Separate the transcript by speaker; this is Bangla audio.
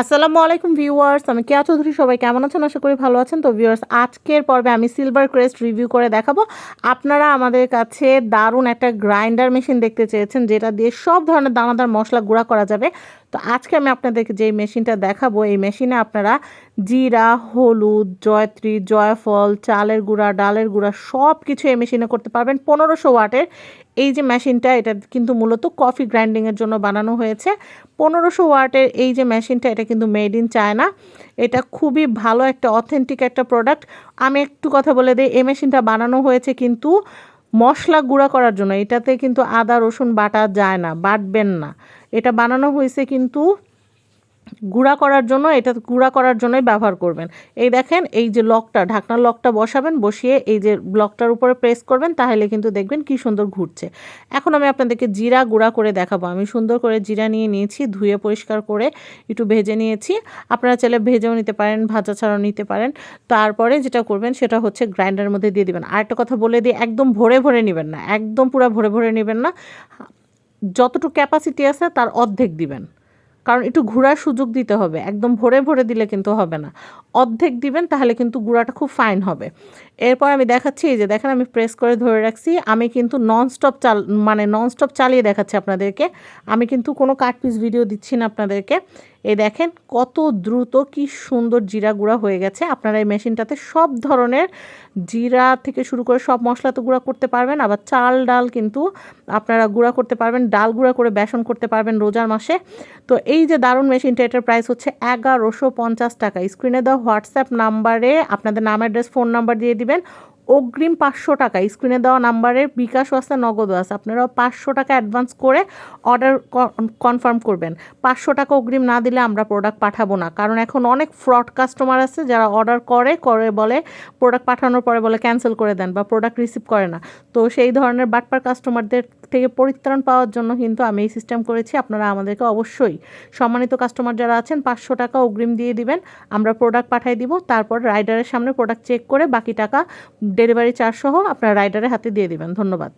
Speaker 1: আসসালামু আলাইকুম ভিউয়ার্স, আমি কেয়া চৌধুরী। সবাই কেমন আছেন? আশা করি ভালো আছেন। তো ভিউয়ার্স, আজকের পর্বে আমি সিলভার ক্রেস্ট রিভিউ করে দেখাবো। আপনারা আমাদের কাছে দারুণ একটা গ্রাইন্ডার মেশিন দেখতে চেয়েছেন, যেটা দিয়ে সব ধরনের দানাদার মশলা গুঁড়া করা যাবে। তো আজকে আমি আপনাদেরকে যেই মেশিনটা দেখাবো, এই মেশিনে আপনারা জিরা, হলুদ, জয়ত্রী, জয়ফল, চালের গুঁড়া, ডালের গুঁড়া সব কিছু এই মেশিনে করতে পারবেন। 1500 ওয়াটের এই যে মেশিনটা, এটা কিন্তু মূলত কফি গ্রাইন্ডিংয়ের জন্য বানানো হয়েছে। 1500 ওয়াটের এই যে মেশিনটা, এটা কিন্তু মেড ইন চায়না। এটা খুবই ভালো একটা অথেন্টিক একটা প্রোডাক্ট। আমি একটু কথা বলে দিই, এই মেশিনটা বানানো হয়েছে কিন্তু মশলা গুঁড়া করার জন্য। এটাতে কিন্তু আদা রসুন বাটা যায় না, বাটবেন না। এটা বানানো হয়েছে কিন্তু গুঁড়া করার জন্য, এটা গুঁড়া করার জন্যই ব্যবহার করবেন। এই দেখেন, এই যে লকটা, ঢাকনার লকটা বসাবেন, বসিয়ে এই যে লকটার উপরে প্রেস করবেন, তাহলে কিন্তু দেখবেন কি সুন্দর ঘুরছে। এখন আমি আপনাদেরকে জিরা গুঁড়া করে দেখাবো। আমি সুন্দর করে জিরা নিয়েছি, ধুয়ে পরিষ্কার করে একটু ভেজে নিয়েছি। আপনারা চাইলে ভেজেও নিতে পারেন, ভাজা ছাড়াও নিতে পারেন। তারপরে যেটা করবেন সেটা হচ্ছে গ্রাইন্ডারের মধ্যে দিয়ে দিবেন। আরেকটা কথা বলে দিই, একদম ভরে ভরে নেবেন না, একদম পুরো ভরে ভরে নেবেন না। যতটুকু ক্যাপাসিটি আছে তার অর্ধেক দিবেন, কারণ একটু ঘোরার সুযোগ দিতে হবে। একদম ভরে ভরে দিলে কিন্তু হবে না, অর্ধেক দিবেন, তাহলে কিন্তু গুঁড়াটা খুব ফাইন হবে। এরপর আমি দেখাচ্ছি, এই যে দেখেন আমি প্রেস করে ধরে রাখছি। আমি কিন্তু ননস্টপ চালিয়ে দেখাচ্ছি আপনাদেরকে। আমি কিন্তু কোনো কাট পিস ভিডিও দিচ্ছি না আপনাদেরকে। এই দেখেন কত দ্রুত কি সুন্দর জিরা গুঁড়া হয়ে গেছে। আপনারা এই মেশিনটাতে সব ধরনের জিরা থেকে শুরু করে সব মশলা তো গুঁড়া করতে পারবেন, আবার চাল ডাল কিন্তু আপনারা গুঁড়া করতে পারবেন, ডাল গুঁড়া করে বেসন করতে পারবেন রোজার মাসে। তো এই যে দারুণ মেশিনটা, এটার প্রাইস হচ্ছে 1150 টাকা। স্ক্রিনে দেওয়া হোয়াটসঅ্যাপ নাম্বারে আপনাদের নাম, অ্যাড্রেস, ফোন নাম্বার দিয়ে দিবেন। অগ্রিম 500 টাকা, স্ক্রিনে দেওয়া নাম্বারের বিকাশও আছে, নগদও আছে। আপনারাও 500 টাকা অ্যাডভান্স করে অর্ডার কনফার্ম করবেন। 500 টাকা অগ্রিম না দিলে আমরা প্রোডাক্ট পাঠাবো না, কারণ এখন অনেক ফ্রড কাস্টমার আছে যারা অর্ডার করে বলে প্রোডাক্ট পাঠানোর পরে বলে ক্যান্সেল করে দেন বা প্রোডাক্ট রিসিভ করে না। তো সেই ধরনের বাটপার কাস্টমারদের থেকে পরিত্রাণ পাওয়ার জন্য কিন্তু আমি এই সিস্টেম করেছি। আপনারা আমাদেরকে অবশ্যই, সম্মানিত কাস্টমার যারা আছেন, 500 টাকা অগ্রিম দিয়ে দিবেন, আমরা প্রোডাক্ট পাঠিয়ে দিব। তারপর রাইডারের সামনে প্রোডাক্ট চেক করে বাকি টাকা ডেলিভারি চার্জ সহ আপনার রাইডারের হাতে দিয়ে দিবেন। ধন্যবাদ।